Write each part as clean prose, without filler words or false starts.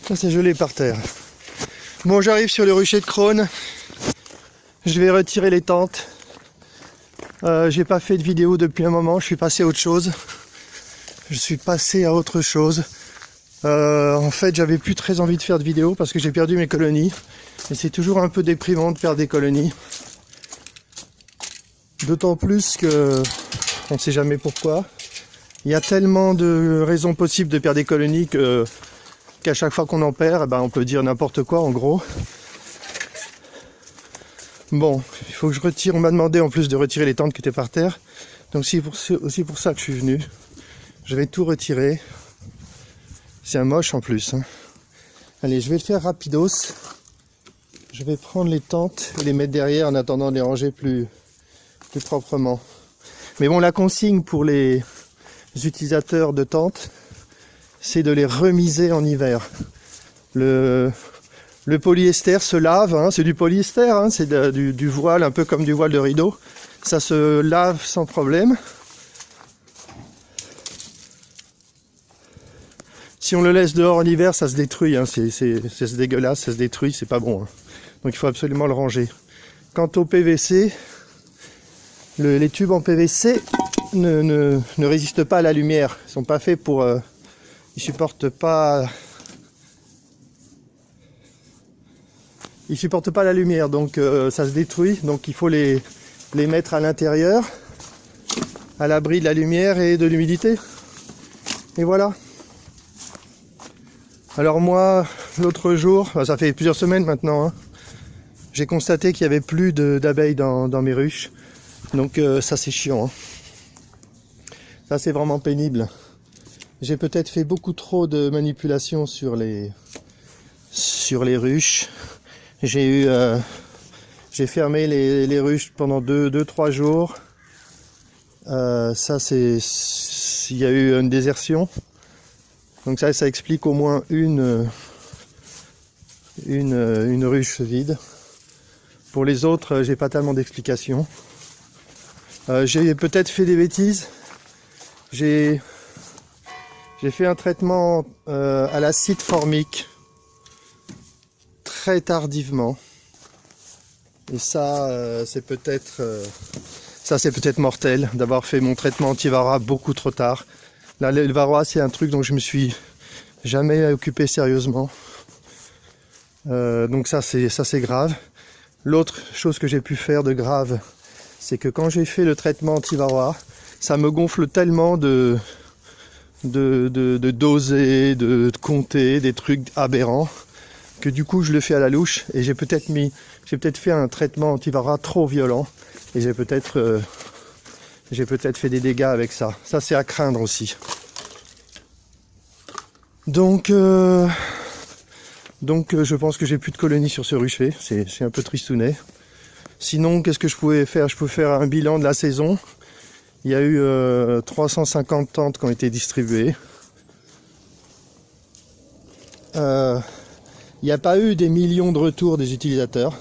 Ça c'est gelé par terre. Bon, j'arrive sur le rucher de Crosne. Je vais retirer les tentes. J'ai pas fait de vidéo depuis un moment, je suis passé à autre chose. En fait, j'avais plus très envie de faire de vidéo parce que j'ai perdu mes colonies. Et c'est toujours un peu déprimant de perdre des colonies. D'autant plus que on ne sait jamais pourquoi. Il y a tellement de raisons possibles de perdre des colonies qu'à chaque fois qu'on en perd, eh ben, on peut dire n'importe quoi en gros. Bon, il faut que je retire. On m'a demandé en plus de retirer les tentes qui étaient par terre. Donc c'est aussi pour ça que je suis venu. Je vais tout retirer. C'est un moche en plus. Hein. Allez, je vais le faire rapidos. Je vais prendre les tentes et les mettre derrière en attendant de les ranger plus proprement. Mais bon, la consigne pour les utilisateurs de tentes, c'est de les remiser en hiver. Le polyester se lave, hein, c'est du polyester, hein, c'est du voile, un peu comme du voile de rideau. Ça se lave sans problème. Si on le laisse dehors en hiver, ça se détruit, hein, c'est dégueulasse, ça se détruit, c'est pas bon. Hein. Donc il faut absolument le ranger. Quant au PVC, les tubes en PVC ne résistent pas à la lumière. Ils sont pas faits pour... ils supportent pas la lumière, donc ça se détruit. Donc il faut les mettre à l'intérieur, à l'abri de la lumière et de l'humidité. Et voilà. Alors moi, l'autre jour, ça fait plusieurs semaines maintenant, hein, j'ai constaté qu'il y avait plus d'abeilles dans mes ruches. Donc ça c'est chiant. Hein. Ça c'est vraiment pénible. J'ai peut-être fait beaucoup trop de manipulations sur les ruches. J'ai fermé les ruches pendant 2-3 jours. Ça c'est... Il y a eu une désertion. Donc ça explique au moins une ruche vide. Pour les autres, j'ai pas tellement d'explications. J'ai peut-être fait des bêtises. J'ai fait un traitement à l'acide formique très tardivement. Et ça, c'est peut-être mortel d'avoir fait mon traitement anti-varroa beaucoup trop tard. Là, le varroa, c'est un truc dont je me suis jamais occupé sérieusement. Donc ça c'est grave. L'autre chose que j'ai pu faire de grave, c'est que quand j'ai fait le traitement anti-varroa, ça me gonfle tellement de doser, de compter des trucs aberrants, que du coup je le fais à la louche et j'ai peut-être fait un traitement anti-varroa trop violent et j'ai peut-être fait des dégâts avec ça. Ça c'est à craindre aussi. Donc je pense que j'ai plus de colonies sur ce rucher, c'est un peu tristounet. Sinon, qu'est-ce que je pouvais faire? Je peux faire un bilan de la saison. Il y a eu 350 tentes qui ont été distribuées. Il n'y a pas eu des millions de retours des utilisateurs,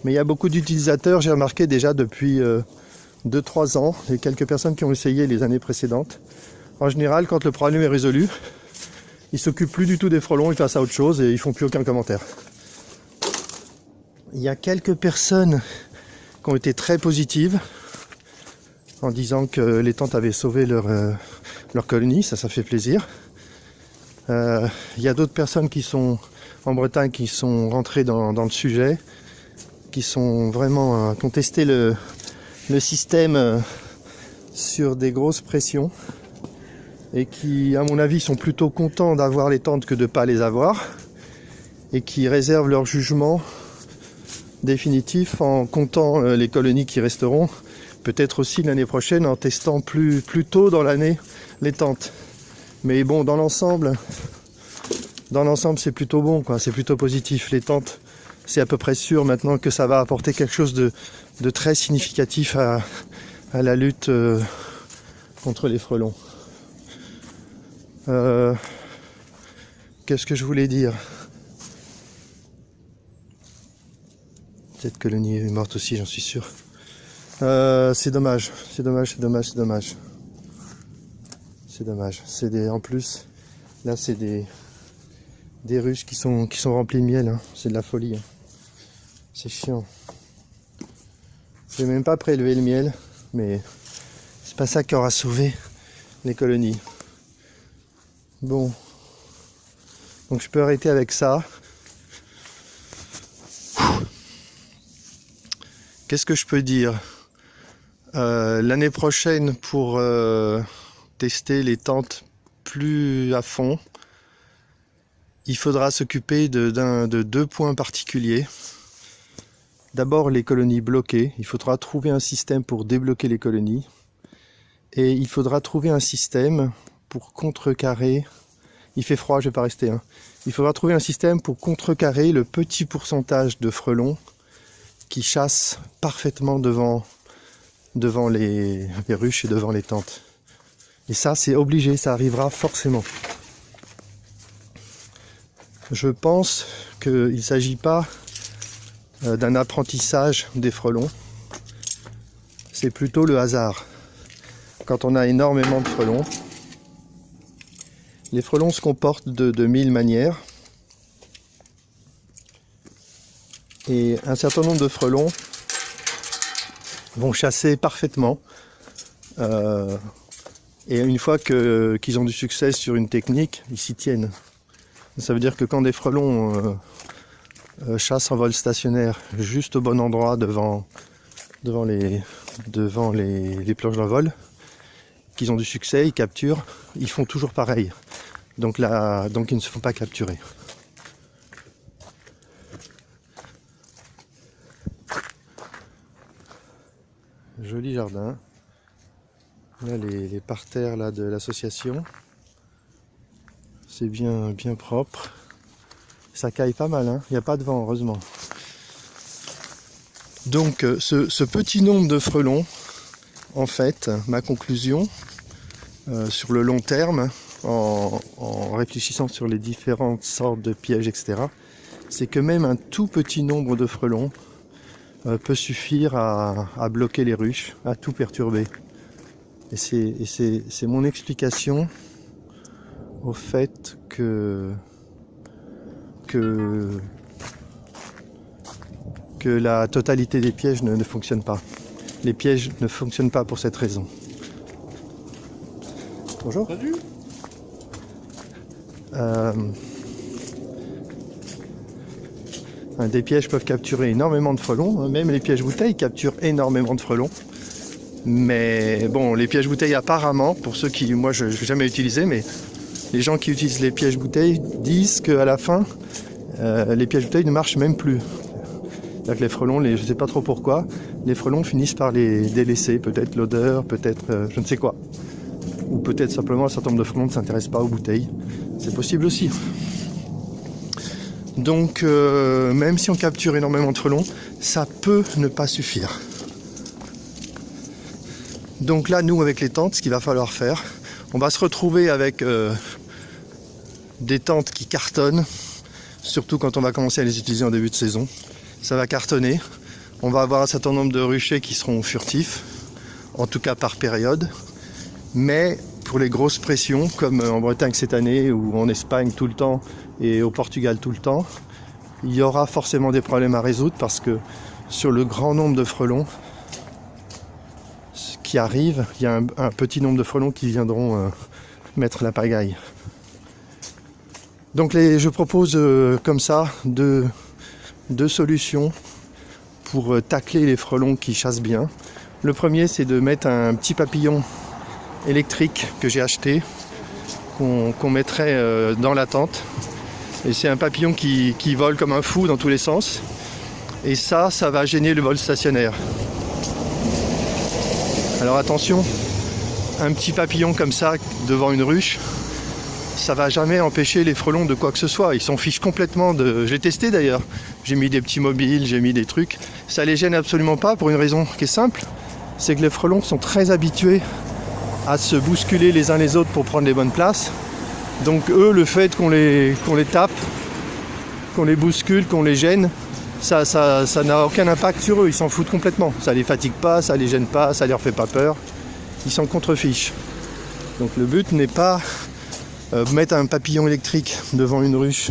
mais il y a beaucoup d'utilisateurs, j'ai remarqué déjà depuis 2-3 ans, et quelques personnes qui ont essayé les années précédentes. En général, quand le problème est résolu, ils s'occupent plus du tout des frelons, ils passent à autre chose et ils font plus aucun commentaire. Il y a quelques personnes qui ont été très positives en disant que les tentes avaient sauvé leur colonie, ça fait plaisir. Il y a d'autres personnes qui sont en Bretagne qui sont rentrées dans le sujet, qui sont vraiment qui ont testé le système sur des grosses pressions et qui, à mon avis, sont plutôt contents d'avoir les tentes que de ne pas les avoir et qui réservent leur jugement définitif en comptant les colonies qui resteront, peut-être aussi l'année prochaine en testant plus tôt dans l'année les tentes. Mais bon, dans l'ensemble c'est plutôt bon, quoi. C'est plutôt positif. Les tentes, c'est à peu près sûr maintenant que ça va apporter quelque chose de très significatif à la lutte contre les frelons. Qu'est-ce que je voulais dire? Cette colonie est morte aussi, j'en suis sûr. C'est dommage. En plus, là c'est des des ruches qui sont remplies de miel, hein. C'est de la folie, hein. C'est chiant. Je vais même pas prélever le miel, mais c'est pas ça qui aura sauvé les colonies. Bon, donc je peux arrêter avec ça. Qu'est-ce que je peux dire? L'année prochaine, pour tester les tentes plus à fond, il faudra s'occuper de deux points particuliers. D'abord, les colonies bloquées. Il faudra trouver un système pour débloquer les colonies. Et il faudra trouver un système pour contrecarrer... Il fait froid, je vais pas rester, hein. Il faudra trouver un système pour contrecarrer le petit pourcentage de frelons qui chassent parfaitement devant les ruches et devant les tentes. Et ça, c'est obligé, ça arrivera forcément. Je pense qu'il ne s'agit pas d'un apprentissage des frelons, c'est plutôt le hasard. Quand on a énormément de frelons, les frelons se comportent de 1000 manières, et un certain nombre de frelons vont chasser parfaitement, et une fois qu'ils ont du succès sur une technique, ils s'y tiennent. Ça veut dire que quand des frelons chassent en vol stationnaire juste au bon endroit devant les planches d'envol, qu'ils ont du succès, ils capturent, ils font toujours pareil. Donc ils ne se font pas capturer. Joli jardin. Là les parterres là, de l'association. C'est bien propre. Ça caille pas mal, hein. Il n'y a pas de vent, heureusement. Donc ce petit nombre de frelons, en fait, ma conclusion, sur le long terme, en réfléchissant sur les différentes sortes de pièges, etc., c'est que même un tout petit nombre de frelons peut suffire à bloquer les ruches, à tout perturber. Et c'est mon explication au fait que la totalité des pièges ne fonctionne pas. Les pièges ne fonctionnent pas pour cette raison. Bonjour. Salut. Des pièges peuvent capturer énormément de frelons, même les pièges bouteilles capturent énormément de frelons. Mais bon, les pièges bouteilles apparemment, pour ceux qui, moi je n'ai jamais utilisé, mais les gens qui utilisent les pièges bouteilles disent qu'à la fin, les pièges bouteilles ne marchent même plus. C'est-à-dire que les frelons, je ne sais pas trop pourquoi, les frelons finissent par les délaisser, peut-être l'odeur, peut-être je ne sais quoi. Ou peut-être simplement un certain nombre de frelons ne s'intéressent pas aux bouteilles. C'est possible aussi. Donc même si on capture énormément de frelons, ça peut ne pas suffire. Donc là, nous, avec les tentes, ce qu'il va falloir faire, on va se retrouver avec des tentes qui cartonnent, surtout quand on va commencer à les utiliser en début de saison. Ça va cartonner. On va avoir un certain nombre de ruchers qui seront furtifs, en tout cas par période. Mais pour les grosses pressions, comme en Bretagne cette année, ou en Espagne tout le temps, et au Portugal tout le temps, il y aura forcément des problèmes à résoudre parce que sur le grand nombre de frelons qui arrivent, il y a un petit nombre de frelons qui viendront mettre la pagaille. Donc je propose comme ça deux solutions pour tacler les frelons qui chassent bien. Le premier, c'est de mettre un petit papillon électrique que j'ai acheté, qu'on mettrait dans la tente. Et c'est un papillon qui vole comme un fou dans tous les sens. Et ça va gêner le vol stationnaire. Alors attention, un petit papillon comme ça devant une ruche, ça va jamais empêcher les frelons de quoi que ce soit. Ils s'en fichent complètement de... Je l'ai testé d'ailleurs. J'ai mis des petits mobiles, j'ai mis des trucs. Ça les gêne absolument pas pour une raison qui est simple. C'est que les frelons sont très habitués à se bousculer les uns les autres pour prendre les bonnes places. Donc eux, le fait qu'on les tape, qu'on les bouscule, qu'on les gêne, ça n'a aucun impact sur eux. Ils s'en foutent complètement. Ça les fatigue pas, ça les gêne pas, ça leur fait pas peur. Ils s'en contrefichent. Donc le but n'est pas Mettre un papillon électrique devant une ruche,